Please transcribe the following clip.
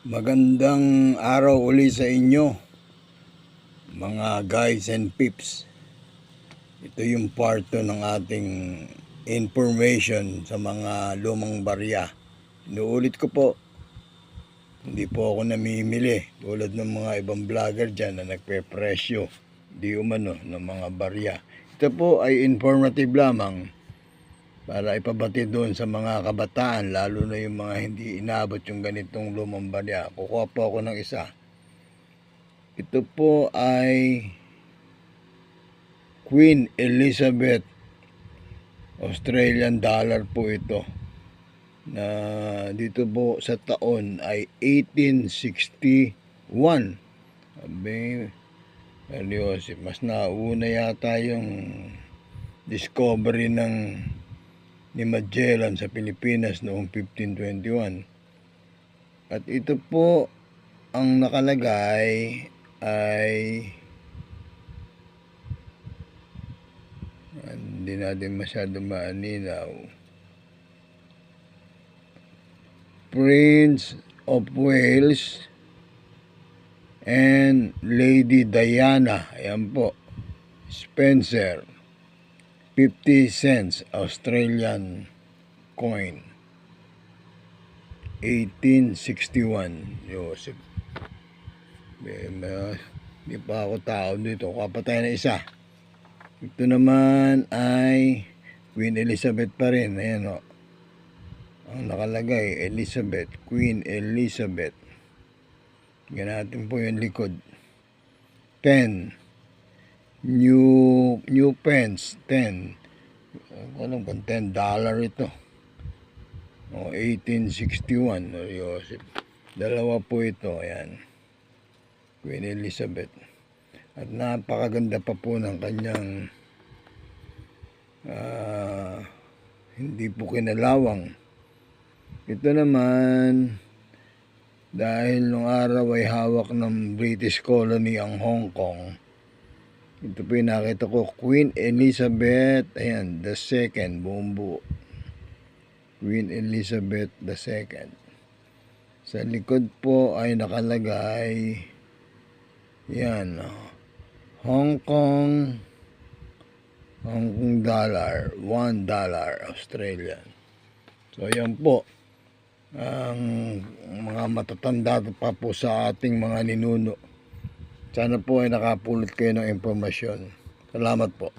Magandang araw uli sa inyo, mga guys and pips. Ito yung part 2 ng ating information sa mga lumang barya. Inuulit ko po, hindi po ako namimili tulad ng mga ibang vlogger dyan na nagpe-presyo, di umano, ng mga barya. Ito po ay informative lamang para ipabati doon sa mga kabataan, lalo na yung mga hindi inabot yung ganitong lumang barya. Kukuha po ako ng isa. Ito po ay Queen Elizabeth Australian dollar po ito, na dito po sa taon ay 1861. Sabi, seryoso, mas nauna yata yung discovery ni Magellan sa Pilipinas noong 1521. At ito po ang nakalagay ay hindi natin masyado maaninaw. Prince of Wales and Lady Diana. Ayan po. Spencer. 50 cents Australian coin. 1861. Joseph. Hindi pa ako tao dito. Kapatay na isa. Ito naman ay Queen Elizabeth pa rin. Ayan o. Ang nakalagay, Elizabeth. Queen Elizabeth. Yan natin po yung likod. 10. New pence, 10. Ano ba, $10 ito. O, 1861. O, Joseph. Dalawa po ito, ayan. Queen Elizabeth. At napakaganda pa po ng kanyang hindi po kinalawang. Ito naman, dahil nung araw ay hawak ng British colony ang Hong Kong, ito po yung nakita ko, Queen Elizabeth, ayan, the second, buong buo. Queen Elizabeth the second. Sa likod po ay nakalagay, yan, Hong Kong dollar, $1 Australian. So yan po, ang mga matatanda pa po sa ating mga ninuno. Sana po ay nakapulot kayo ng impormasyon. Salamat po.